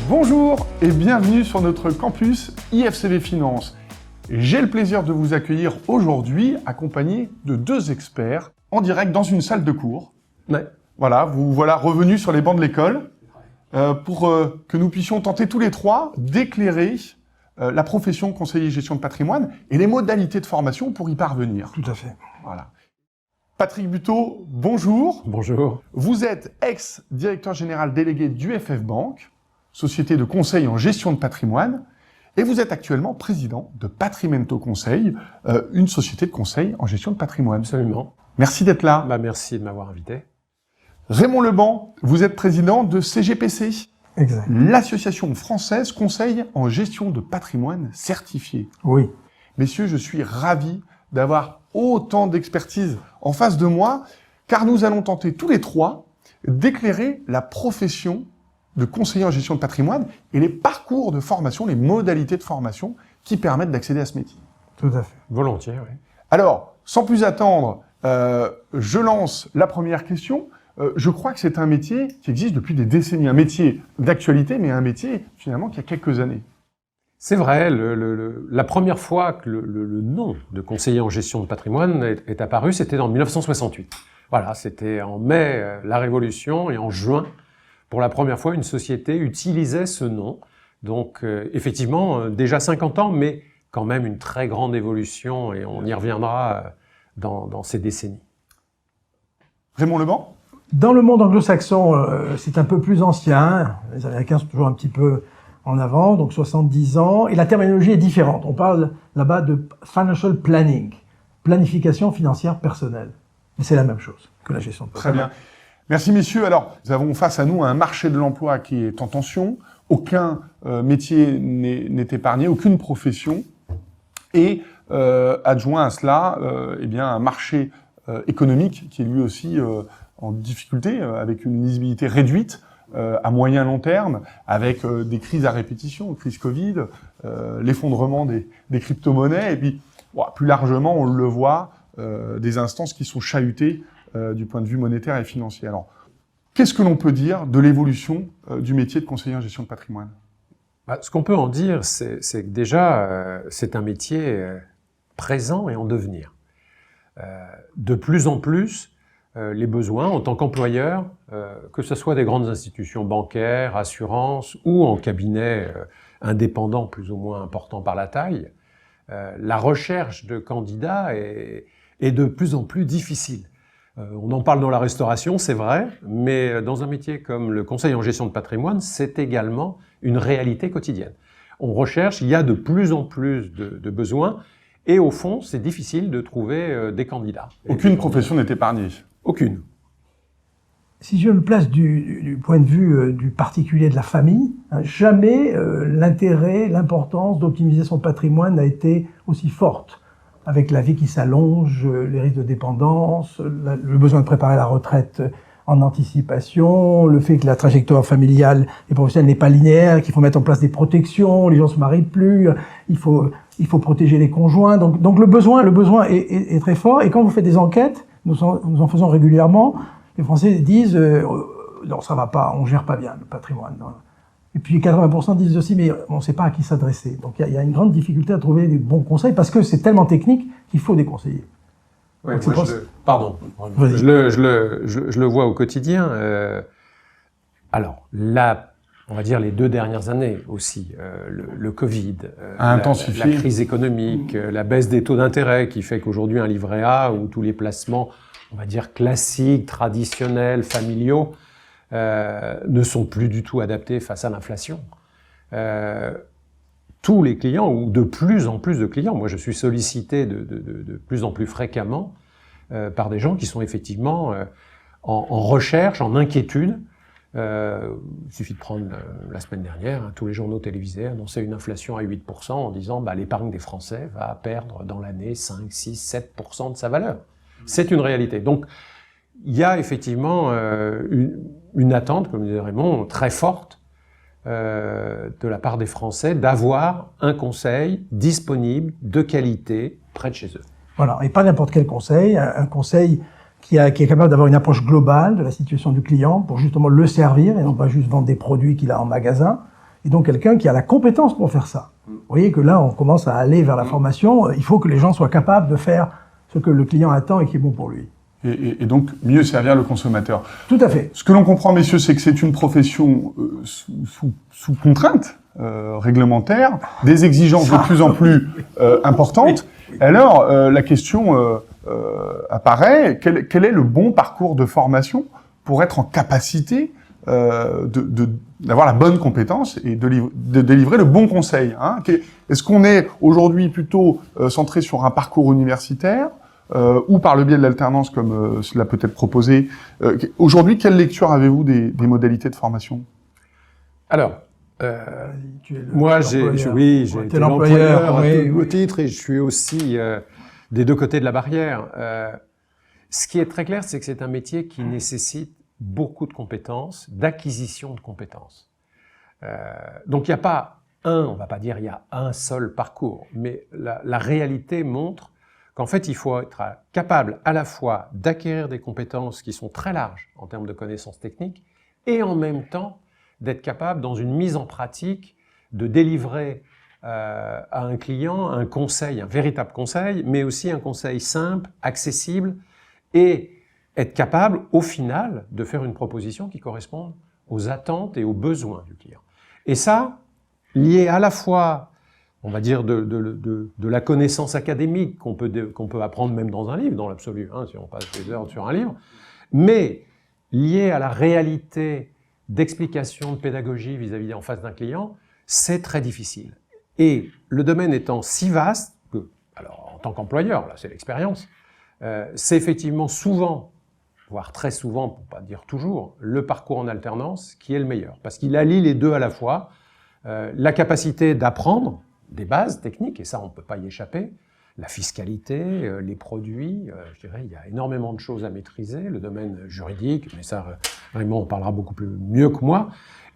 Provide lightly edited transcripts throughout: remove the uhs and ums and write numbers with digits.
Bonjour et bienvenue sur notre campus IFCV Finance. J'ai le plaisir de vous accueillir aujourd'hui accompagné de deux experts en direct dans une salle de cours. Ouais. Voilà, vous voilà revenus sur les bancs de l'école pour que nous puissions tenter tous les trois d'éclairer la profession conseiller gestion de patrimoine et les modalités de formation pour y parvenir. Tout à fait. Voilà. Patrick Buteau, bonjour. Bonjour. Vous êtes ex-directeur général délégué du FF Bank, société de conseil en gestion de patrimoine, et vous êtes actuellement président de Patrimento Conseil, une société de conseil en gestion de patrimoine. Absolument. Merci d'être là. Merci de m'avoir invité. Raymond Leban, vous êtes président de CGPC, Exact. l'association française conseil en gestion de patrimoine certifié. Oui. Messieurs, je suis ravi d'avoir autant d'expertise en face de moi, car nous allons tenter tous les trois d'éclairer la profession de conseiller en gestion de patrimoine et les parcours de formation, les modalités de formation qui permettent d'accéder à ce métier. Tout à fait. Volontiers, oui. Alors, sans plus attendre, je lance la première question. Je crois que c'est un métier qui existe depuis des décennies, un métier d'actualité, mais un métier finalement qui a quelques années. C'est vrai, la première fois que le nom de conseiller en gestion de patrimoine est apparu, c'était en 1968. Voilà, c'était en mai, la Révolution, et en juin, pour la première fois, une société utilisait ce nom. Donc, effectivement, déjà 50 ans, mais quand même une très grande évolution, et on y reviendra dans ces décennies. Raymond Leban ? Dans le monde anglo-saxon, c'est un peu plus ancien. Les Américains sont toujours un petit peu en avant, donc 70 ans. Et la terminologie est différente. On parle là-bas de financial planning, planification financière personnelle. Mais c'est la même chose que la gestion de patrimoine. Très bien. Merci messieurs. Alors, nous avons face à nous un marché de l'emploi qui est en tension. Aucun métier n'est épargné, aucune profession. Et adjoint à cela, eh bien, un marché économique qui est lui aussi en difficulté, avec une lisibilité réduite à moyen long terme, avec des crises à répétition, crise Covid, l'effondrement des crypto-monnaies, et puis plus largement, on le voit, des instances qui sont chahutées du point de vue monétaire et financier. Alors, qu'est-ce que l'on peut dire de l'évolution du métier de conseiller en gestion de patrimoine ? Ce qu'on peut en dire, c'est que déjà, c'est un métier présent et en devenir. De plus en plus, les besoins en tant qu'employeur, que ce soit des grandes institutions bancaires, assurances ou en cabinet indépendant plus ou moins important par la taille, la recherche de candidats est de plus en plus difficile. On en parle dans la restauration, c'est vrai, mais dans un métier comme le conseil en gestion de patrimoine, c'est également une réalité quotidienne. On recherche, il y a de plus en plus de besoins, et au fond, c'est difficile de trouver des candidats. Aucune profession n'est épargnée. Aucune. Si je me place du point de vue du particulier de la famille, jamais l'intérêt, l'importance d'optimiser son patrimoine n'a été aussi forte. Avec la vie qui s'allonge, les risques de dépendance, le besoin de préparer la retraite en anticipation, le fait que la trajectoire familiale et professionnelle n'est pas linéaire, qu'il faut mettre en place des protections, les gens se marient plus, il faut protéger les conjoints. Donc le besoin est très fort. Et quand vous faites des enquêtes, nous en faisons régulièrement, les Français disent non, ça va pas, on gère pas bien le patrimoine. Et puis 80% disent aussi, mais on ne sait pas à qui s'adresser. Donc il y a une grande difficulté à trouver des bons conseils parce que c'est tellement technique qu'il faut des conseillers. Ouais, pardon, je le vois au quotidien. Alors, on va dire les 2 dernières années aussi, le Covid, la crise économique, la baisse des taux d'intérêt qui fait qu'aujourd'hui un livret A ou tous les placements, on va dire classiques, traditionnels, familiaux, ne sont plus du tout adaptés face à l'inflation. Tous les clients, ou de plus en plus de clients, moi je suis sollicité de plus en plus fréquemment par des gens qui sont effectivement en recherche, en inquiétude. Il suffit de prendre la semaine dernière, tous les journaux télévisés annonçaient une inflation à 8% en disant l'épargne des Français va perdre dans l'année 5, 6, 7% de sa valeur. C'est une réalité. Donc, il y a effectivement une attente, comme disait Raymond, très forte de la part des Français d'avoir un conseil disponible, de qualité, près de chez eux. Voilà, et pas n'importe quel conseil, un conseil qui est capable d'avoir une approche globale de la situation du client pour justement le servir et non pas juste vendre des produits qu'il a en magasin. et donc quelqu'un qui a la compétence pour faire ça. Vous voyez que là, on commence à aller vers la formation. Il faut que les gens soient capables de faire ce que le client attend et qui est bon pour lui. Et donc, mieux servir le consommateur. Tout à fait. Ce que l'on comprend, messieurs, c'est que c'est une profession sous contrainte réglementaire, des exigences de plus en plus importantes. Alors, la question apparaît, quel est le bon parcours de formation pour être en capacité d'avoir la bonne compétence et de délivrer le bon conseil, hein. Est-ce qu'on est aujourd'hui plutôt centré sur un parcours universitaire ou par le biais de l'alternance comme cela peut être proposé? Aujourd'hui, quelle lecture avez-vous des modalités de formation? Alors, moi, j'ai été l'employeur à tout titre et je suis aussi des deux côtés de la barrière. Ce qui est très clair, c'est que c'est un métier qui nécessite beaucoup de compétences, d'acquisition de compétences. Donc il n'y a pas on va pas dire il y a un seul parcours, mais la réalité montre qu'en fait il faut être capable à la fois d'acquérir des compétences qui sont très larges en termes de connaissances techniques et en même temps d'être capable dans une mise en pratique de délivrer à un client un conseil, un véritable conseil, mais aussi un conseil simple, accessible et être capable, au final, de faire une proposition qui corresponde aux attentes et aux besoins du client. Et ça, lié à la fois, on va dire, de la connaissance académique qu'on peut apprendre même dans un livre, dans l'absolu, hein, si on passe des heures sur un livre, mais lié à la réalité d'explication, de pédagogie vis-à-vis en face d'un client, c'est très difficile. Et le domaine étant si vaste que, alors en tant qu'employeur, là c'est l'expérience, c'est effectivement souvent, voire très souvent, pour pas dire toujours, le parcours en alternance qui est le meilleur. Parce qu'il allie les deux à la fois, la capacité d'apprendre des bases techniques, et ça on ne peut pas y échapper, la fiscalité, les produits, je dirais, il y a énormément de choses à maîtriser, le domaine juridique, mais ça, Raymond en parlera beaucoup mieux que moi,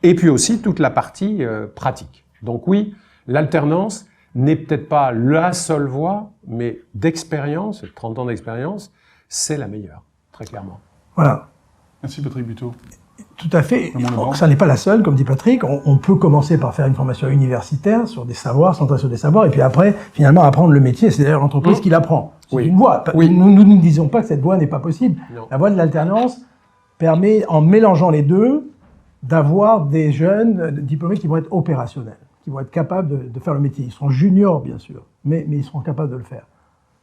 et puis aussi toute la partie pratique. Donc oui, l'alternance n'est peut-être pas la seule voie, mais d'expérience, 30 ans d'expérience, c'est la meilleure, très clairement. Voilà. Merci Patrick Buteau. Tout à fait. Ça n'est pas la seule, comme dit Patrick. On peut commencer par faire une formation universitaire sur des savoirs, centrée sur des savoirs, et puis après, finalement, apprendre le métier. C'est d'ailleurs l'entreprise qui l'apprend. C'est une voie. Oui. Nous ne disons pas que cette voie n'est pas possible. Non. La voie de l'alternance permet, en mélangeant les deux, d'avoir des jeunes diplômés qui vont être opérationnels, qui vont être capables de faire le métier. Ils seront juniors, bien sûr, mais ils seront capables de le faire.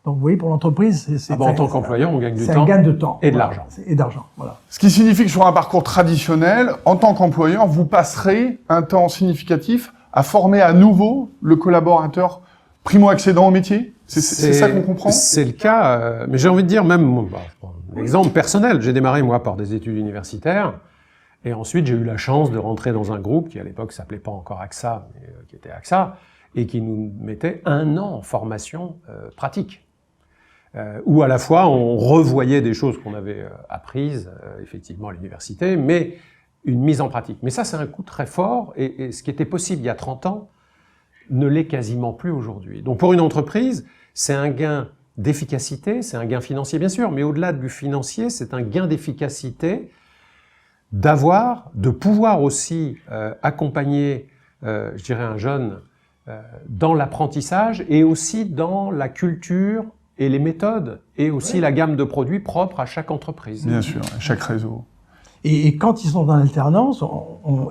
Donc, vous voyez, pour l'entreprise, en tant qu'employeur, on gagne du temps. C'est un gain de temps. Et de l'argent. Et d'argent, voilà. Ce qui signifie que sur un parcours traditionnel, en tant qu'employeur, vous passerez un temps significatif à former à nouveau le collaborateur primo-accédant au métier? C'est ça qu'on comprend? C'est le cas, mais j'ai envie de dire même, un exemple personnel, j'ai démarré moi par des études universitaires, et ensuite j'ai eu la chance de rentrer dans un groupe qui à l'époque s'appelait pas encore AXA, mais qui était AXA, et qui nous mettait 1 an en formation pratique. Où à la fois on revoyait des choses qu'on avait apprises effectivement à l'université, mais une mise en pratique. Mais ça, c'est un coût très fort, et ce qui était possible il y a 30 ans ne l'est quasiment plus aujourd'hui. Donc pour une entreprise, c'est un gain d'efficacité, c'est un gain financier bien sûr, mais au-delà du financier, c'est un gain d'efficacité de pouvoir aussi accompagner, je dirais, un jeune dans l'apprentissage et aussi dans la culture et les méthodes, et aussi la gamme de produits propres à chaque entreprise. Bien sûr, à chaque réseau. Et quand ils sont dans l'alternance,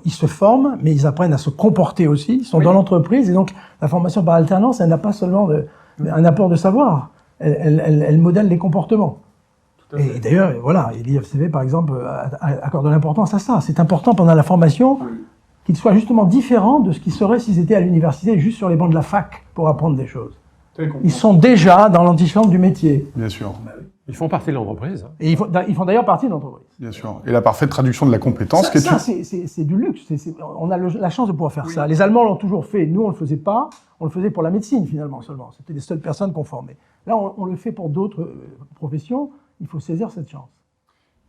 ils se forment, mais ils apprennent à se comporter aussi. Ils sont dans l'entreprise, et donc la formation par alternance, elle n'a pas seulement un apport de savoir, elle modèle les comportements. Et d'ailleurs, voilà, l'IFCV, par exemple, accorde de l'importance à ça. C'est important pendant la formation qu'ils soient justement différents de ce qu'ils seraient s'ils étaient à l'université, juste sur les bancs de la fac, pour apprendre des choses. Ils sont déjà dans l'antichambre du métier. Bien sûr. Ils font partie de l'entreprise. Et ils font d'ailleurs partie de l'entreprise. Bien sûr. Et la parfaite traduction de la compétence. C'est du luxe. On a la chance de pouvoir faire ça. Les Allemands l'ont toujours fait. Nous, on le faisait pas. On le faisait pour la médecine, finalement, seulement. C'était les seules personnes qu'on formait. Là, on le fait pour d'autres professions. Il faut saisir cette chance.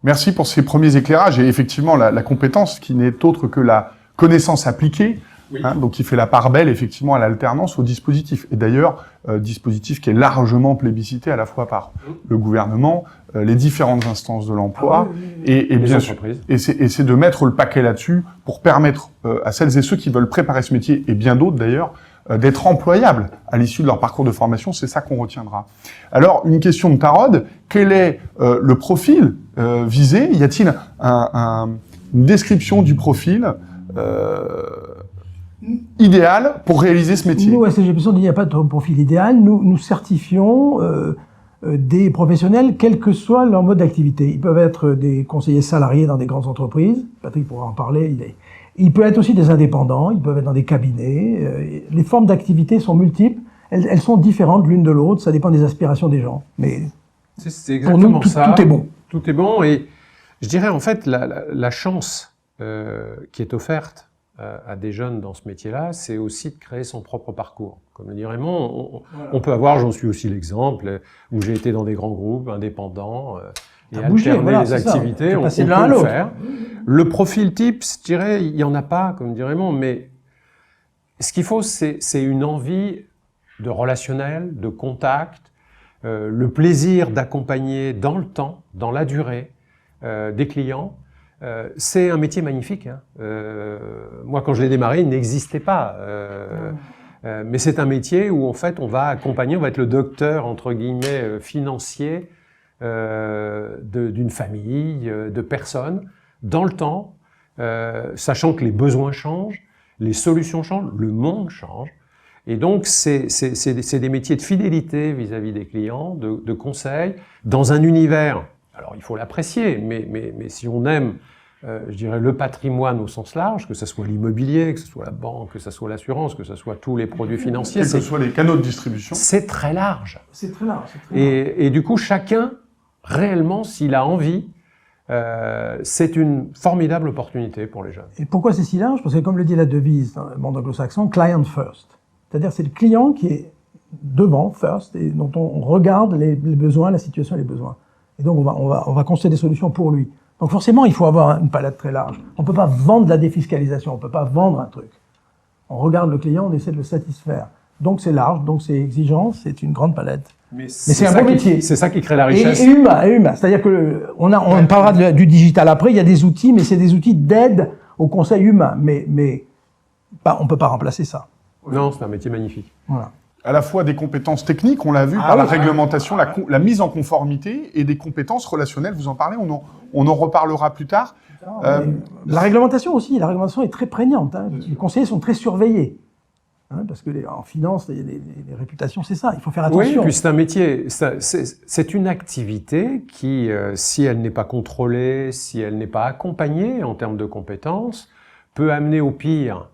Merci pour ces premiers éclairages. Et effectivement, la compétence qui n'est autre que la connaissance appliquée Oui. Donc qui fait la part belle effectivement à l'alternance au dispositif. Et d'ailleurs, dispositif qui est largement plébiscité à la fois par le gouvernement, les différentes instances de l'emploi et Les bien sûr, entreprises. et c'est de mettre le paquet là-dessus pour permettre à celles et ceux qui veulent préparer ce métier, et bien d'autres d'ailleurs, d'être employables à l'issue de leur parcours de formation. C'est ça qu'on retiendra. Alors, une question de Tarod, quel est le profil visé? Y a-t-il une description du profil idéal pour réaliser ce métier? Nous, à SGPS, on dit qu'il n'y a pas de profil idéal. Nous certifions des professionnels, quel que soit leur mode d'activité. Ils peuvent être des conseillers salariés dans des grandes entreprises. Patrick pourra en parler. Il peut être aussi des indépendants. Ils peuvent être dans des cabinets. Les formes d'activité sont multiples. Elles sont différentes l'une de l'autre. Ça dépend des aspirations des gens. Mais C'est pour exactement nous, ça. tout est bon. Tout est bon. Et je dirais, en fait, la chance qui est offerte à des jeunes dans ce métier-là, c'est aussi de créer son propre parcours. Comme le dit Raymond, on peut avoir, j'en suis aussi l'exemple, où j'ai été dans des grands groupes indépendants et alterner les activités, on peut le faire. Le profil type, je dirais, il n'y en a pas, comme dit Raymond, mais ce qu'il faut, c'est une envie de relationnel, de contact, le plaisir d'accompagner dans le temps, dans la durée, des clients. C'est un métier magnifique. Hein. Moi, quand je l'ai démarré, il n'existait pas. Mais c'est un métier où, en fait, on va accompagner, on va être le docteur, entre guillemets, financier d'une famille, de personnes, dans le temps, sachant que les besoins changent, les solutions changent, le monde change. Et donc, c'est des métiers de fidélité vis-à-vis des clients, de conseil, dans un univers. Alors, il faut l'apprécier, mais si on aime, je dirais, le patrimoine au sens large, que ce soit l'immobilier, que ce soit la banque, que ce soit l'assurance, que ce soit tous les produits financiers, quels que soient les canaux de distribution, c'est très large. C'est très large. Et du coup, chacun, réellement, s'il a envie, c'est une formidable opportunité pour les jeunes. Et pourquoi c'est si large? Parce que, comme le dit la devise dans le monde anglo-saxon, client first. C'est-à-dire, c'est le client qui est devant, first, et dont on regarde les besoins, la situation et les besoins. Et donc, on va construire des solutions pour lui. Donc, forcément, il faut avoir une palette très large. On ne peut pas vendre de la défiscalisation, on ne peut pas vendre un truc. On regarde le client, on essaie de le satisfaire. Donc, c'est large, donc c'est exigeant, c'est une grande palette. Mais c'est un beau métier. C'est ça qui crée la richesse. Et humain. C'est-à-dire que on parlera du digital après, il y a des outils, mais c'est des outils d'aide au conseil humain. Mais on ne peut pas remplacer ça. Non, c'est un métier magnifique. Voilà. À la fois des compétences techniques, on l'a vu par la réglementation, la mise en conformité, et des compétences relationnelles, vous en parlez, on en reparlera plus tard. La réglementation aussi, la réglementation est très prégnante. Hein. Les conseillers sont très surveillés. Hein, parce que en finance, les réputations, c'est ça, il faut faire attention. Oui, puis c'est un métier, c'est une activité qui, si elle n'est pas contrôlée, si elle n'est pas accompagnée en termes de compétences, peut amener au pire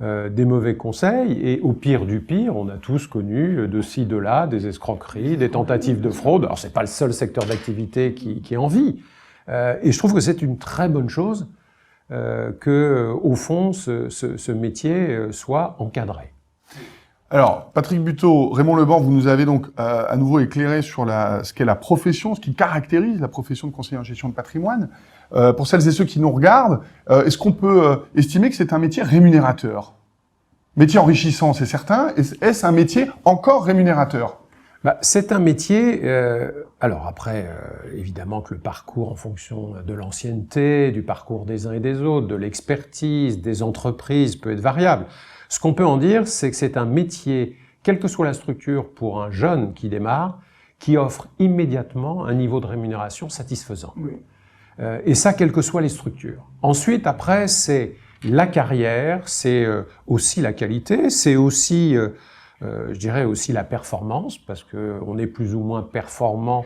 des mauvais conseils, et au pire du pire, on a tous connu de ci, de là, des escroqueries, des tentatives de fraude. Alors c'est pas le seul secteur d'activité qui est en vie, et je trouve que c'est une très bonne chose que, au fond, ce métier soit encadré. Alors, Patrick Buteau, Raymond Lebord, vous nous avez donc à nouveau éclairé sur ce qu'est la profession, ce qui caractérise la profession de conseiller en gestion de patrimoine. Pour celles et ceux qui nous regardent, est-ce qu'on peut estimer que c'est un métier rémunérateur? Métier enrichissant, c'est certain. Est-ce un métier encore rémunérateur? C'est un métier, alors après, évidemment que le parcours en fonction de l'ancienneté, du parcours des uns et des autres, de l'expertise, des entreprises peut être variable. Ce qu'on peut en dire, c'est que c'est un métier, quelle que soit la structure pour un jeune qui démarre, qui offre immédiatement un niveau de rémunération satisfaisant. Oui. Et ça, quelles que soient les structures. Ensuite, après, c'est la carrière, c'est aussi la qualité, c'est aussi, je dirais aussi la performance, parce que on est plus ou moins performant,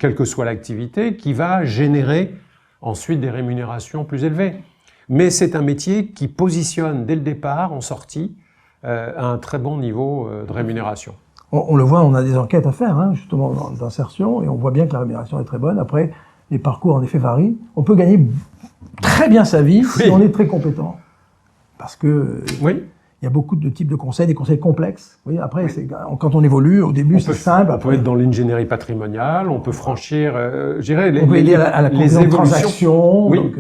quelle que soit l'activité, qui va générer ensuite des rémunérations plus élevées. Mais c'est un métier qui positionne dès le départ, en sortie, à un très bon niveau de rémunération. On le voit, on a des enquêtes à faire, hein, justement, d'insertion, et on voit bien que la rémunération est très bonne. Après, les parcours, en effet, varient. On peut gagner très bien sa vie si on est très compétent. Parce que il y a beaucoup de types de conseils, des conseils complexes. Oui, après, quand on évolue, au début, c'est simple. On peut être dans l'ingénierie patrimoniale, on peut franchir, je dirais, on peut aider à la évolutions. transaction. Oui. Donc,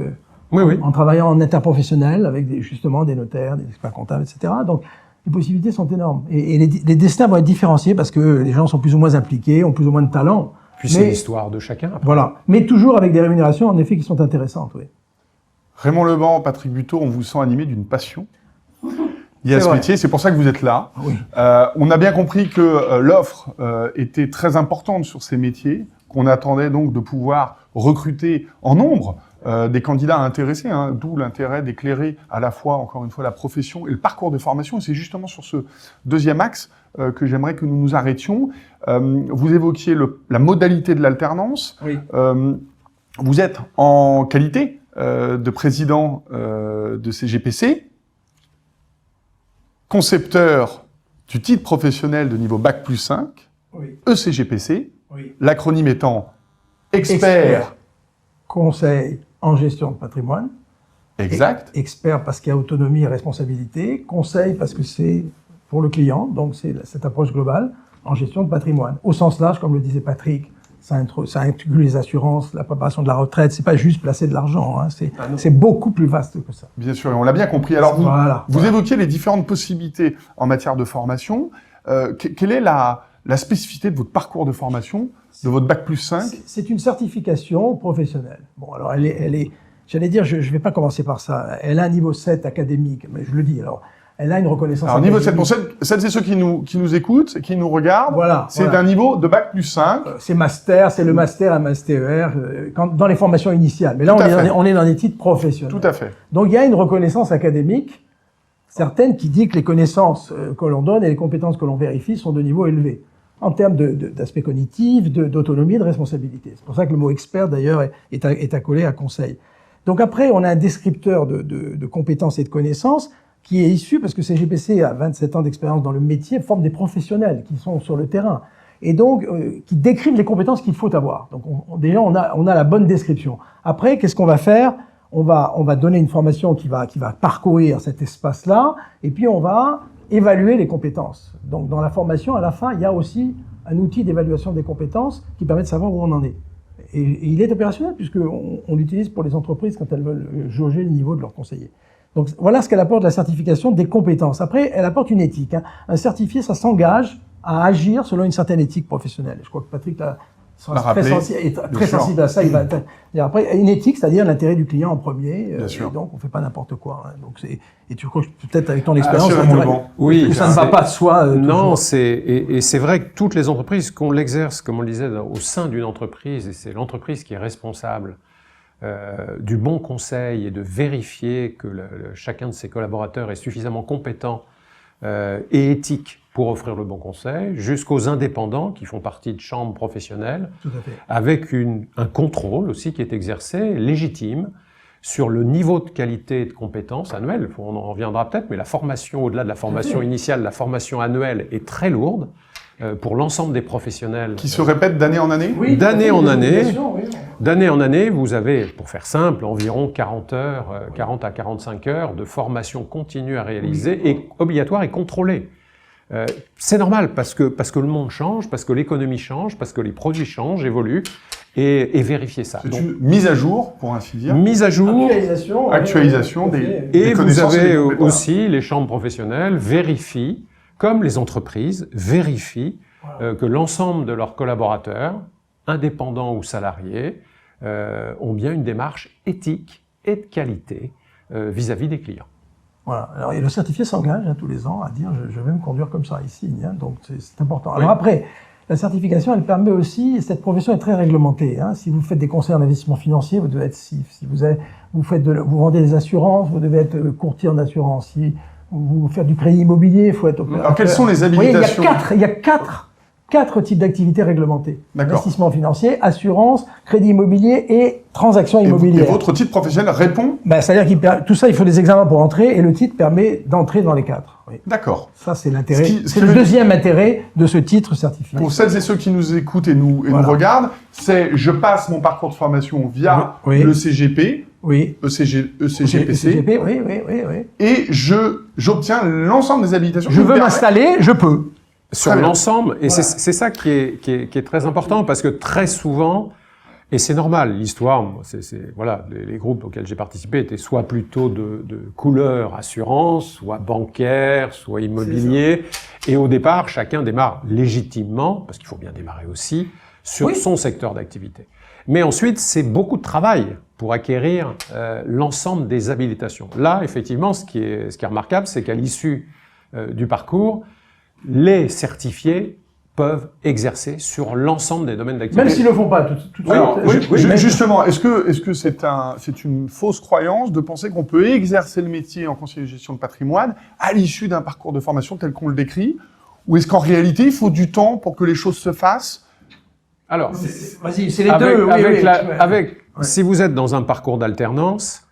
Oui, oui. En travaillant en interprofessionnel avec justement des notaires, des experts comptables, etc. Donc, les possibilités sont énormes. Et les destins vont être différenciés parce que les gens sont plus ou moins impliqués, ont plus ou moins de talent. Puis c'est l'histoire de chacun. Après. Voilà. Mais toujours avec des rémunérations, en effet, qui sont intéressantes, oui. Raymond Leban, Patrick Buteau, on vous sent animé d'une passion. Il y a ce métier, c'est pour ça que vous êtes là. Oui. On a bien compris que l'offre était très importante sur ces métiers, qu'on attendait donc de pouvoir recruter en nombre des candidats intéressés, hein, d'où l'intérêt d'éclairer à la fois, encore une fois, la profession et le parcours de formation. Et c'est justement sur ce deuxième axe que j'aimerais que nous nous arrêtions. Vous évoquiez la modalité de l'alternance. Oui. Vous êtes en qualité de président de CGPC, concepteur du titre professionnel de niveau Bac plus 5, Oui. ECGPC, Oui. l'acronyme étant expert. Conseil en gestion de patrimoine. Exact. Expert parce qu'il y a autonomie et responsabilité. Conseil parce que c'est pour le client, donc c'est cette approche globale en gestion de patrimoine. Au sens large, comme le disait Patrick, ça inclut les assurances, la préparation de la retraite. C'est pas juste placer de l'argent, hein, c'est beaucoup plus vaste que ça. Bien sûr, et on l'a bien compris. Alors, vous Voilà. évoquiez les différentes possibilités en matière de formation. Quelle est la spécificité de votre parcours de formation, de votre Bac plus 5? C'est une certification professionnelle. Bon, alors elle est j'allais dire, je vais pas commencer par ça. Elle a un niveau 7 académique, mais je le dis, alors, elle a une reconnaissance Alors, niveau 7, académique. pour celles et ceux qui nous écoutent, qui nous regardent, Voilà, c'est voilà. d'un niveau de Bac plus 5. C'est master, c'est le master, un master, dans les formations initiales. Mais là, Tout à fait. on est dans des titres professionnels. Tout à fait. Donc, il y a une reconnaissance académique certaine qui dit que les connaissances que l'on donne et les compétences que l'on vérifie sont de niveau élevé, en termes d'aspect cognitif, d'autonomie et de responsabilité. C'est pour ça que le mot expert, d'ailleurs, est accolé à conseil. Donc après, on a un descripteur de compétences et de connaissances qui est issu, parce que CGPC a 27 ans d'expérience dans le métier, forme des professionnels qui sont sur le terrain, et donc qui décrivent les compétences qu'il faut avoir. Donc déjà, on a la bonne description. Après, qu'est-ce qu'on va faire ? On va donner une formation qui va parcourir cet espace-là, et puis on va évaluer les compétences. Donc dans la formation, à la fin, il y a aussi un outil d'évaluation des compétences qui permet de savoir où on en est. Et il est opérationnel puisqu'on l'utilise pour les entreprises quand elles veulent jauger le niveau de leurs conseillers. Donc voilà ce qu'elle apporte, la certification des compétences. Après, elle apporte une éthique. Hein. Un certifié, ça s'engage à agir selon une certaine éthique professionnelle. Je crois que Patrick sera très sensible à ça. Il va après une éthique, c'est-à-dire l'intérêt du client en premier. Et donc on fait pas n'importe quoi. Hein. Donc et tu crois que peut-être avec ton expérience, oui, ça ne va pas de soi. Non, c'est vrai que toutes les entreprises, qu'on l'exerce, comme on le disait, au sein d'une entreprise, et c'est l'entreprise qui est responsable du bon conseil et de vérifier que chacun de ses collaborateurs est suffisamment compétent et éthique pour offrir le bon conseil, jusqu'aux indépendants qui font partie de chambres professionnelles, Tout à fait. avec un contrôle aussi qui est exercé, légitime, sur le niveau de qualité et de compétences annuelles. On en reviendra peut-être, mais la formation, au-delà de la formation initiale, la formation annuelle est très lourde pour l'ensemble des professionnels. Qui se répète d'année en année ? Oui, d'année en année. Oui. D'année en année, vous avez, pour faire simple, environ 40 à 45 heures de formation continue à réaliser, et obligatoire et contrôlée. C'est normal parce que le monde change, parce que l'économie change, parce que les produits changent, évoluent, et vérifier ça. C'est une mise à jour, pour ainsi dire. Mise à jour, actualisation des et vous connaissances avez et des compétences. aussi les chambres professionnelles vérifient, comme les entreprises vérifient que l'ensemble de leurs collaborateurs, indépendants ou salariés, ont bien une démarche éthique et de qualité vis-à-vis des clients. Voilà. Alors, et le certifié s'engage tous les ans à dire je vais me conduire comme ça ici, hein, donc c'est important. Alors après, la certification, elle permet aussi, cette profession est très réglementée. Hein. Si vous faites des conseils en investissement financier, vous devez être si vous vendez des assurances, vous devez être courtier en assurance. Si vous faites du crédit immobilier, il faut être opérateur. Alors quelles sont les habilitations ? Il y a quatre types d'activités réglementées. D'accord. Investissement financier, assurance, crédit immobilier et transactions immobilières. Et votre titre professionnel répond ? C'est-à-dire tout ça, il faut des examens pour entrer, et le titre permet d'entrer dans les quatre. Oui. D'accord. Ça, c'est l'intérêt. C'est le deuxième intérêt de ce titre certifié. Pour celles et ceux qui nous écoutent et nous regardent, c'est je passe mon parcours de formation via le CGP, ECGPC, oui. et j'obtiens l'ensemble des habilitations. Je veux m'installer, je peux. Sur l'ensemble, et c'est ça qui est très important, parce que très souvent, Et c'est normal, l'histoire, voilà, les groupes auxquels j'ai participé étaient soit plutôt de couleur assurance, soit bancaire, soit immobilier. Et au départ, chacun démarre légitimement, parce qu'il faut bien démarrer aussi, sur son secteur d'activité. Mais ensuite, c'est beaucoup de travail pour acquérir l'ensemble des habilitations. Là, effectivement, ce qui est remarquable, c'est qu'à l'issue du parcours, les certifiés peuvent exercer sur l'ensemble des domaines d'activité. Même s'ils ne le font pas tout de suite. Alors, justement, est-ce que c'est une fausse croyance de penser qu'on peut exercer le métier en conseiller de gestion de patrimoine à l'issue d'un parcours de formation tel qu'on le décrit? Ou est-ce qu'en réalité, il faut du temps pour que les choses se fassent? Alors, vas-y, c'est les deux. Si vous êtes dans un parcours d'alternance,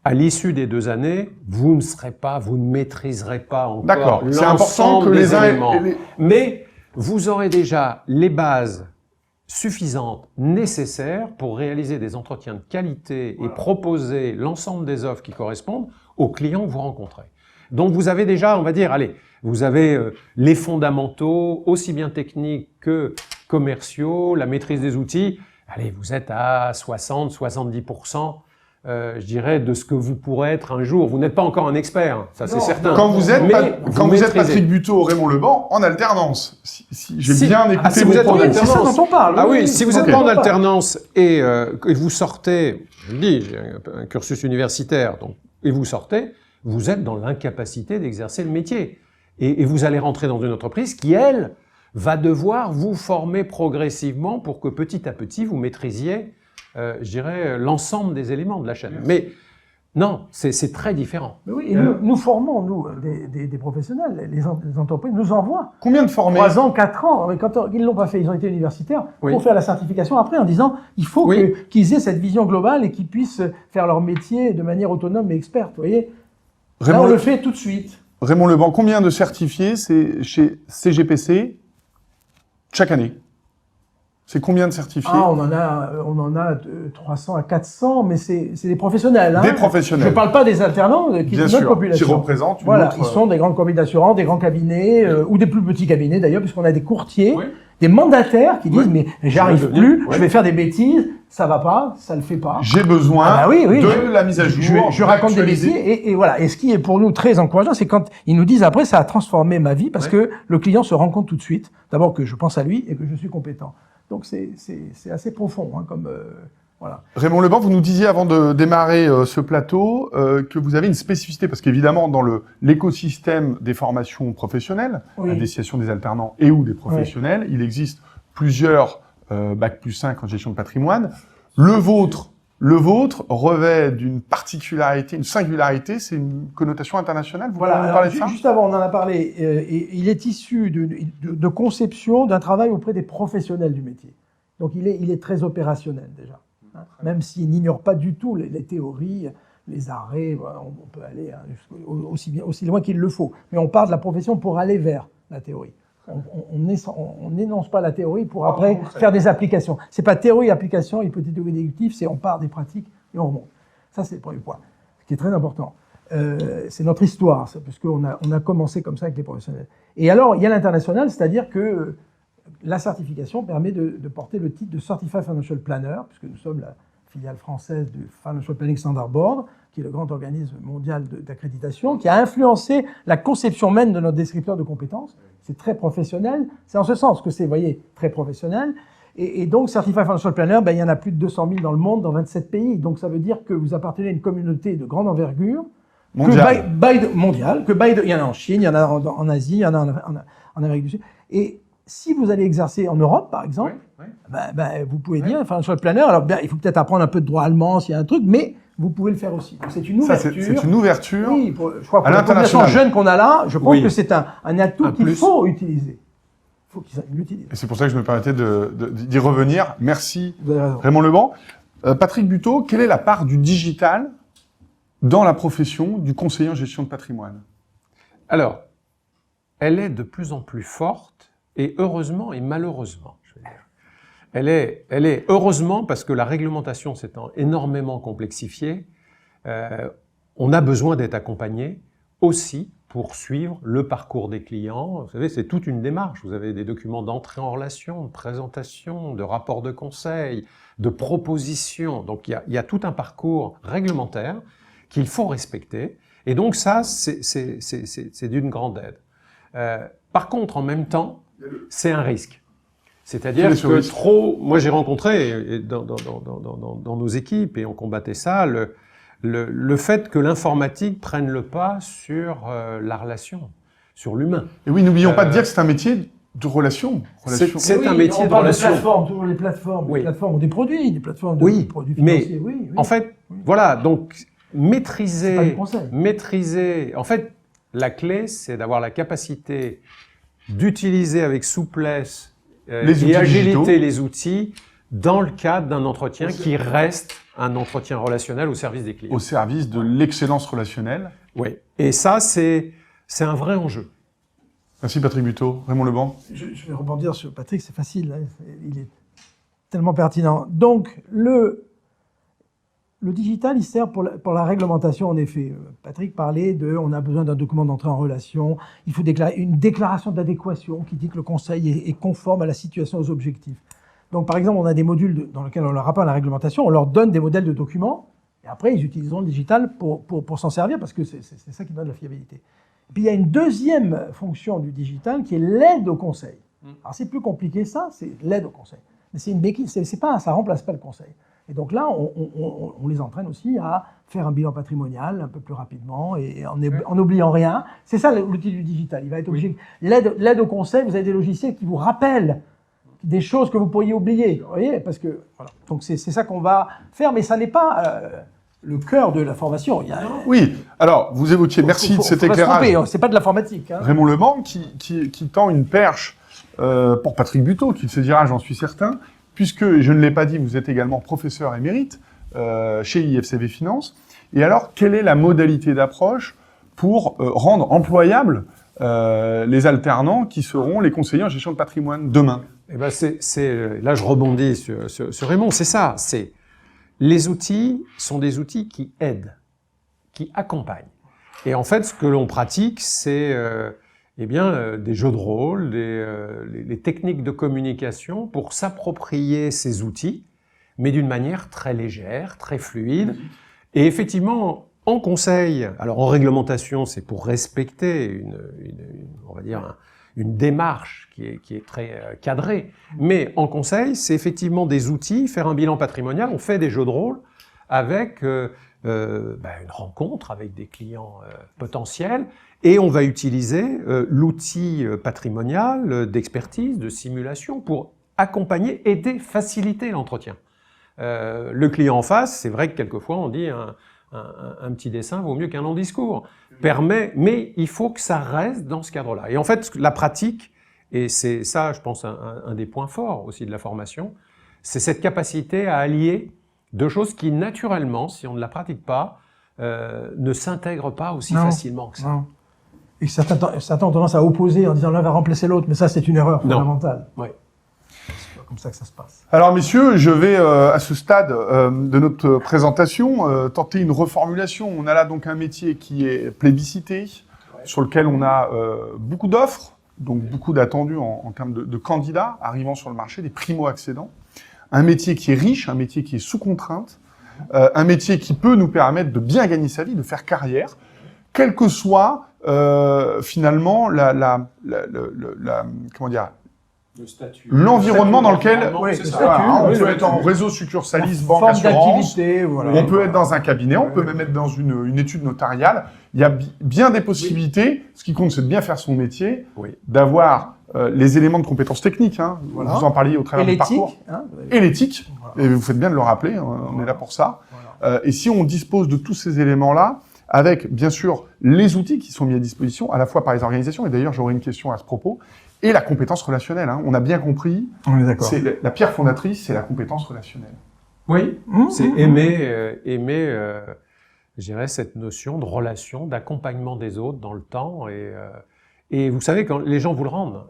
à l'issue des 2 années, vous ne maîtriserez pas encore l'ensemble des éléments. Mais vous aurez déjà les bases suffisantes, nécessaires pour réaliser des entretiens de qualité et proposer l'ensemble des offres qui correspondent aux clients que vous rencontrez. Donc vous avez déjà, on va dire, vous avez les fondamentaux, aussi bien techniques que commerciaux, la maîtrise des outils. Allez, vous êtes à 60-70%. Je dirais, de ce que vous pourrez être un jour. Vous n'êtes pas encore un expert, ça c'est certain. Quand vous êtes Patrick Buteau, Raymond Leban, en alternance, j'ai bien écouté si vous êtes en alternance, c'est ça dont on parle. Ah oui, si vous n'êtes pas en alternance et vous sortez, je le dis, j'ai un cursus universitaire, donc, et vous sortez, vous êtes dans l'incapacité d'exercer le métier. Et vous allez rentrer dans une entreprise qui, elle, va devoir vous former progressivement pour que petit à petit, vous maîtrisiez je dirais, l'ensemble des éléments de la chaîne. Mais non, c'est très différent. Mais oui, et nous formons, nous, des professionnels. Les entreprises nous envoient. Combien de formés? 3 ans, 4 ans. Mais quand ils ne l'ont pas fait, ils ont été universitaires pour faire la certification après en disant il faut qu'ils aient cette vision globale et qu'ils puissent faire leur métier de manière autonome et experte. Vous voyez, là, on le fait tout de suite. Raymond Leban, combien de certifiés c'est chez CGPC chaque année? C'est combien de certifiés? On en a 300 à 400, mais c'est des professionnels. Hein. Des professionnels. Je ne parle pas des alternants, qui sont notre population. Qui représentent une voilà, autre... ils sont des grandes compagnies d'assurance, des grands cabinets, ou des plus petits cabinets d'ailleurs, puisqu'on a des courtiers, des mandataires qui disent mais j'arrive plus, je vais faire des bêtises, ça va pas, ça le fait pas. J'ai besoin de la mise à jour. Je raconte des bêtises et voilà. Et ce qui est pour nous très encourageant, c'est quand ils nous disent après ça a transformé ma vie parce que le client se rend compte tout de suite, d'abord que je pense à lui et que je suis compétent. Donc c'est assez profond, hein, comme voilà. Raymond Leban, vous nous disiez avant de démarrer ce plateau que vous avez une spécificité, parce qu'évidemment dans l'écosystème des formations professionnelles, la destination des alternants et ou des professionnels, il existe plusieurs Bac+5 en gestion de patrimoine. Le vôtre revêt d'une particularité, une singularité, c'est une connotation internationale. Vous pouvez nous parler de ça ? Juste avant, on en a parlé. Il est issu de conception d'un travail auprès des professionnels du métier. Donc il est très opérationnel déjà. Hein, même s'il n'ignore pas du tout les théories, les arrêts, voilà, on peut aller aussi loin qu'il le faut. Mais on part de la profession pour aller vers la théorie. On n'énonce pas la théorie pour après faire des applications. C'est pas théorie, application, hypothèse déductive, c'est on part des pratiques et on remonte. Ça, c'est le premier point, ce qui est très important. C'est notre histoire, puisqu'on a commencé comme ça avec les professionnels. Et alors, il y a l'international, c'est-à-dire que la certification permet de porter le titre de Certified Financial Planner, puisque nous sommes la filiale française du Financial Planning Standard Board, qui est le grand organisme mondial d'accréditation, qui a influencé la conception même de notre descripteur de compétences. C'est très professionnel. C'est en ce sens que c'est, vous voyez, très professionnel. Et donc, Certified Financial Planner, il y en a plus de 200 000 dans le monde, dans 27 pays. Donc, ça veut dire que vous appartenez à une communauté de grande envergure. Mondiale. Il y en a en Chine, il y en a en Asie, il y en a en Amérique du Sud. Et si vous allez exercer en Europe, par exemple, vous pouvez dire Financial Planner. Alors, il faut peut-être apprendre un peu de droit allemand s'il y a un truc, mais vous pouvez le faire aussi. Donc, c'est une ouverture. C'est une ouverture. Oui, je crois que pour la population jeune qu'on a là, je pense que c'est un atout qu'il faut utiliser. Il faut qu'ils l'utilisent. Et c'est pour ça que je me permettais d'y revenir. Merci, Raymond Leban. Patrick Buteau, quelle est la part du digital dans la profession du conseiller en gestion de patrimoine? Alors, elle est de plus en plus forte, et heureusement et malheureusement, je veux dire. Elle est heureusement parce que la réglementation s'étant énormément complexifiée, on a besoin d'être accompagné aussi pour suivre le parcours des clients. Vous savez, c'est toute une démarche. Vous avez des documents d'entrée en relation, de présentation, de rapport de conseil, de proposition. Donc, il y a tout un parcours réglementaire qu'il faut respecter. Et donc, ça, c'est d'une grande aide. Par contre, en même temps, c'est un risque. C'est-à-dire que trop... Moi, j'ai rencontré dans nos équipes, et on combattait ça, le fait que l'informatique prenne le pas sur la relation, sur l'humain. Et oui, n'oublions pas de dire que c'est un métier de relation. C'est un métier de relation. Toujours les plateformes. Oui. Les plateformes ont des produits de produits financiers. Mais en fait, voilà, donc maîtriser... En fait, la clé, c'est d'avoir la capacité d'utiliser avec souplesse et agilité les outils dans le cadre d'un entretien qui reste un entretien relationnel au service des clients. Au service de l'excellence relationnelle. Oui. Et ça, c'est un vrai enjeu. Merci Patrick Buteau. Raymond Lebon. Je vais rebondir sur Patrick, c'est facile, hein, il est tellement pertinent. Donc, le digital, il sert pour la réglementation, en effet. Patrick parlait on a besoin d'un document d'entrée en relation, il faut déclarer une déclaration d'adéquation qui dit que le conseil est conforme à la situation, aux objectifs. Donc, par exemple, on a des modules dans lesquels on leur rappelle la réglementation, on leur donne des modèles de documents, et après, ils utiliseront le digital pour s'en servir, parce que c'est ça qui donne la fiabilité. Et puis, il y a une deuxième fonction du digital qui est l'aide au conseil. Alors, c'est plus compliqué, ça, c'est l'aide au conseil. Mais c'est une béquille, ça ne remplace pas le conseil. Et donc là, on les entraîne aussi à faire un bilan patrimonial un peu plus rapidement et en n'oubliant rien. C'est ça l'outil du digital. Il va être obligé. L'aide au conseil, vous avez des logiciels qui vous rappellent des choses que vous pourriez oublier. Vous voyez, parce que voilà. Donc c'est ça qu'on va faire, mais ça n'est pas le cœur de la formation. Oui. Alors vous évoquiez. Merci de cet éclairage. C'est pas de l'informatique. Hein. Raymond Lebon qui tend une perche pour Patrick Buteau, qui se dira, j'en suis certain. Puisque, je ne l'ai pas dit, vous êtes également professeur émérite chez IFCV Finance. Et alors, quelle est la modalité d'approche pour rendre employables les alternants qui seront les conseillers en gestion de patrimoine demain? Eh ben là, je rebondis sur Raymond. C'est ça. Les outils sont des outils qui aident, qui accompagnent. Et en fait, ce que l'on pratique, c'est des jeux de rôle, les techniques de communication pour s'approprier ces outils, mais d'une manière très légère, très fluide. Et effectivement, en conseil, alors en réglementation, c'est pour respecter on va dire une démarche qui est très cadrée. Mais en conseil, c'est effectivement des outils, faire un bilan patrimonial, on fait des jeux de rôle avec une rencontre avec des clients potentiels, et on va utiliser l'outil patrimonial d'expertise, de simulation pour accompagner, aider, faciliter l'entretien. Le client en face, c'est vrai que quelquefois on dit un petit dessin vaut mieux qu'un long discours. Mais il faut que ça reste dans ce cadre-là. Et en fait, la pratique, et c'est ça, je pense, un des points forts aussi de la formation, c'est cette capacité à allier deux choses qui, naturellement, si on ne la pratique pas, ne s'intègrent pas aussi facilement que ça. Non. Et certains ont tendance à opposer en disant l'un va remplacer l'autre, mais ça, c'est une erreur fondamentale. Oui. C'est pas comme ça que ça se passe. Alors, messieurs, je vais, à ce stade de notre présentation, tenter une reformulation. On a là donc un métier qui est plébiscité, sur lequel on a beaucoup d'offres, donc beaucoup d'attendus en termes de candidats arrivant sur le marché, des primo-accédants. Un métier qui est riche, un métier qui est sous contrainte, un métier qui peut nous permettre de bien gagner sa vie, de faire carrière, quel que soit finalement comment dire, l'environnement dans lequel on peut être en réseau succursaliste, banque, assurance, on peut être dans un cabinet, on peut même être dans une étude notariale. Il y a bien des possibilités. Ce qui compte, c'est de bien faire son métier, d'avoir les éléments de compétences techniques. Vous en parliez au travers du parcours. Et l'éthique. Et vous faites bien de le rappeler, on est là pour ça. Et si on dispose de tous ces éléments-là, avec, bien sûr, les outils qui sont mis à disposition, à la fois par les organisations, et d'ailleurs, j'aurais une question à ce propos, et la compétence relationnelle. On a bien compris, on est d'accord. C'est la pierre fondatrice, c'est la compétence relationnelle. Oui, c'est aimer, je dirais, cette notion de relation, d'accompagnement des autres dans le temps. Et vous savez, quand les gens vous le rendent,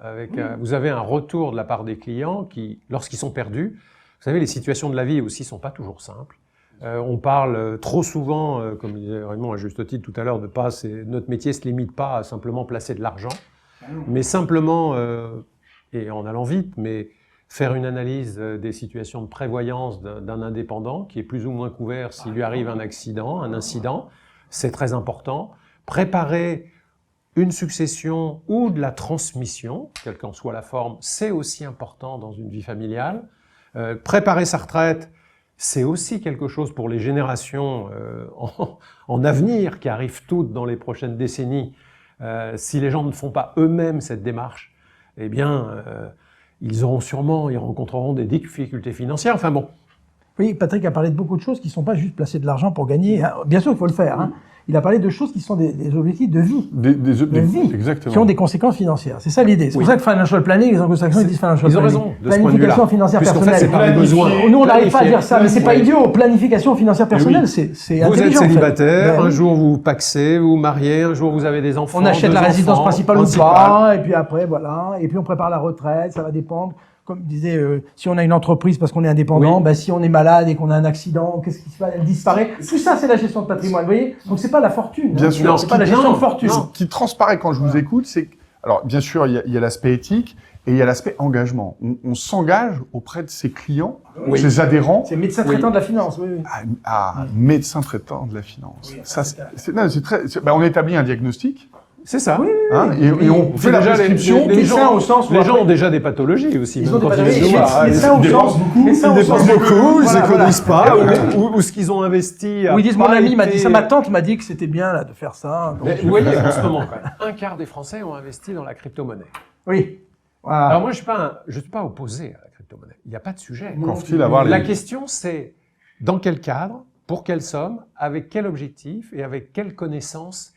vous avez un retour de la part des clients qui, lorsqu'ils sont perdus, vous savez, les situations de la vie aussi sont pas toujours simples. On parle trop souvent, comme disait Raymond à juste titre tout à l'heure, notre métier ne se limite pas à simplement placer de l'argent, mais simplement, et en allant vite, mais faire une analyse des situations de prévoyance d'un indépendant qui est plus ou moins couvert s'il lui arrive un accident, un incident, c'est très important. Préparer une succession ou de la transmission, quelle qu'en soit la forme, c'est aussi important dans une vie familiale. Préparer sa retraite, c'est aussi quelque chose pour les générations en avenir qui arrivent toutes dans les prochaines décennies. Si les gens ne font pas eux-mêmes cette démarche, eh bien, ils rencontreront des difficultés financières. Enfin bon. Oui, Patrick a parlé de beaucoup de choses qui ne sont pas juste placer de l'argent pour gagner. Bien sûr, il faut le faire. Hein. Il a parlé de choses qui sont des objectifs de vie. De vie, exactement. Qui ont des conséquences financières. C'est ça l'idée. C'est pour ça que financial planning, les anglo-saxons, ils disent financial planning. Ils ont raison de ce point de vue-là. Planification financière personnelle. En fait, c'est par les besoins. Nous, on n'arrive pas à dire ça, mais c'est pas idiot. Planification financière personnelle, c'est intelligent. Vous êtes célibataire, En fait. un jour vous paxez, vous vous mariez, un jour vous avez des enfants. On achète la résidence principale ou pas, et puis après, voilà. Et puis on prépare la retraite, ça va dépendre. Comme disait, si on a une entreprise parce qu'on est indépendant, si on est malade et qu'on a un accident, qu'est-ce qui se passe? Elle disparaît. Tout ça, c'est la gestion de patrimoine, vous voyez? Donc c'est pas la fortune. Bien sûr. Non, c'est pas la gestion de fortune. Ce qui transparaît quand je vous écoute, c'est que, alors, bien sûr, il y a l'aspect éthique et il y a l'aspect engagement. On s'engage auprès de ses clients, ses adhérents. C'est médecin traitant de la finance, oui. Médecin traitant de la finance. Oui, ça, on établit un diagnostic. C'est ça. Oui. Hein, et on fait la prescription. Les gens ont déjà des pathologies aussi. Ils ont des pathologies. Ils dépensent beaucoup. Ils s'économisent pas. Ou ce qu'ils ont investi. Ou ils disent, mon ami m'a dit ça, ma tante m'a dit que c'était bien là de faire ça. Vous voyez, en ce moment, un quart des Français ont investi dans la crypto-monnaie. Oui. Voilà. Alors moi, je suis pas opposé à la crypto-monnaie. Il n'y a pas de sujet. La question, c'est dans quel cadre, pour quelle somme, avec quel objectif et avec quelle connaissance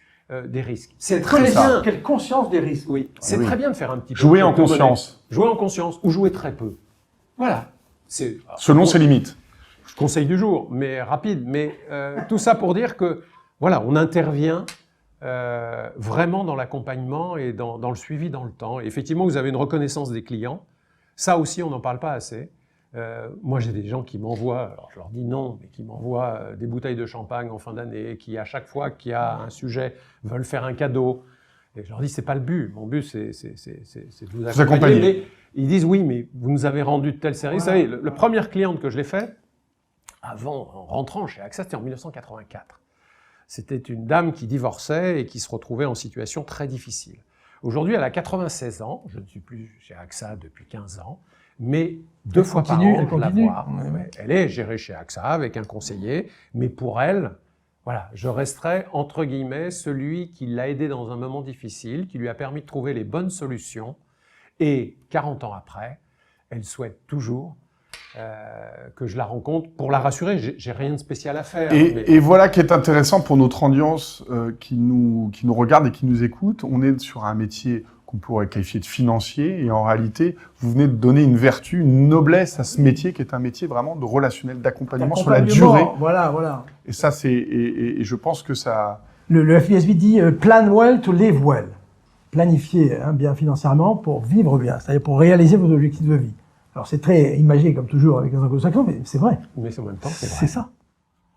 des risques. C'est très bien. Quelle conscience des risques. Oui. C'est très bien de faire un petit peu. Jouer en conscience. Jouer en conscience ou jouer très peu. Voilà. Selon ses limites. Conseil du jour, mais rapide. Mais tout ça pour dire que voilà, on intervient vraiment dans l'accompagnement et dans le suivi dans le temps. Et effectivement, vous avez une reconnaissance des clients. Ça aussi, on n'en parle pas assez. Moi, j'ai des gens qui m'envoient, alors je leur dis non, mais qui m'envoient des bouteilles de champagne en fin d'année, qui à chaque fois qu'il y a un sujet veulent faire un cadeau. Et je leur dis c'est pas le but. Mon but c'est de vous accompagner. Mais ils disent oui, mais vous nous avez rendu de telles séries. Vous savez, la première cliente que je l'ai fait, avant, en rentrant chez AXA, c'était en 1984. C'était une dame qui divorçait et qui se retrouvait en situation très difficile. Aujourd'hui, elle a 96 ans. Je ne suis plus chez AXA depuis 15 ans. Mais deux fois par an, je la vois. Elle est gérée chez AXA avec un conseiller, mais pour elle, voilà, je resterai entre guillemets celui qui l'a aidée dans un moment difficile, qui lui a permis de trouver les bonnes solutions. Et 40 ans après, elle souhaite toujours que je la rencontre pour la rassurer. J'ai rien de spécial à faire. Et voilà qui est intéressant pour notre audience qui nous regarde et qui nous écoute. On est sur un métier qu'on pourrait qualifier de financier, et en réalité, vous venez de donner une vertu, une noblesse à ce métier, qui est un métier vraiment de relationnel, d'accompagnement sur la durée. Voilà. Et ça, et je pense que ça... Le FISB dit « plan well to live well ». Planifier bien financièrement pour vivre bien, c'est-à-dire pour réaliser vos objectifs de vie. Alors c'est très imagé, comme toujours, avec les anglo-saxons, mais c'est vrai. Mais en même temps, c'est ça.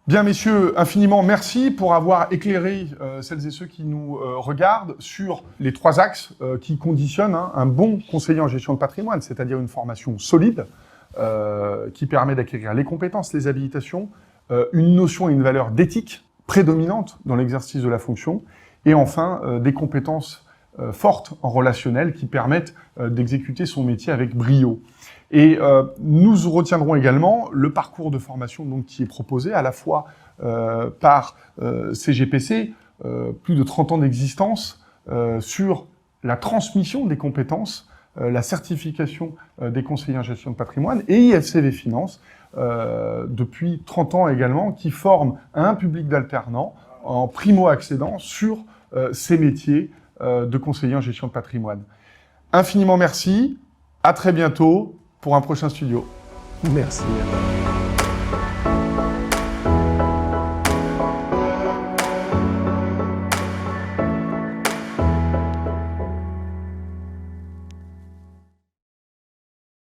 Bien, messieurs, infiniment merci pour avoir éclairé celles et ceux qui nous regardent sur les 3 axes qui conditionnent un bon conseiller en gestion de patrimoine, c'est-à-dire une formation solide qui permet d'acquérir les compétences, les habilitations, une notion et une valeur d'éthique prédominante dans l'exercice de la fonction, et enfin des compétences fortes en relationnel qui permettent d'exécuter son métier avec brio. Et nous retiendrons également le parcours de formation donc, qui est proposé à la fois par CGPC, plus de 30 ans d'existence, sur la transmission des compétences, la certification des conseillers en gestion de patrimoine, et IFCV Finance, depuis 30 ans également, qui forme un public d'alternants en primo-accédants sur ces métiers de conseiller en gestion de patrimoine. Infiniment merci, à très bientôt pour un prochain studio. Merci.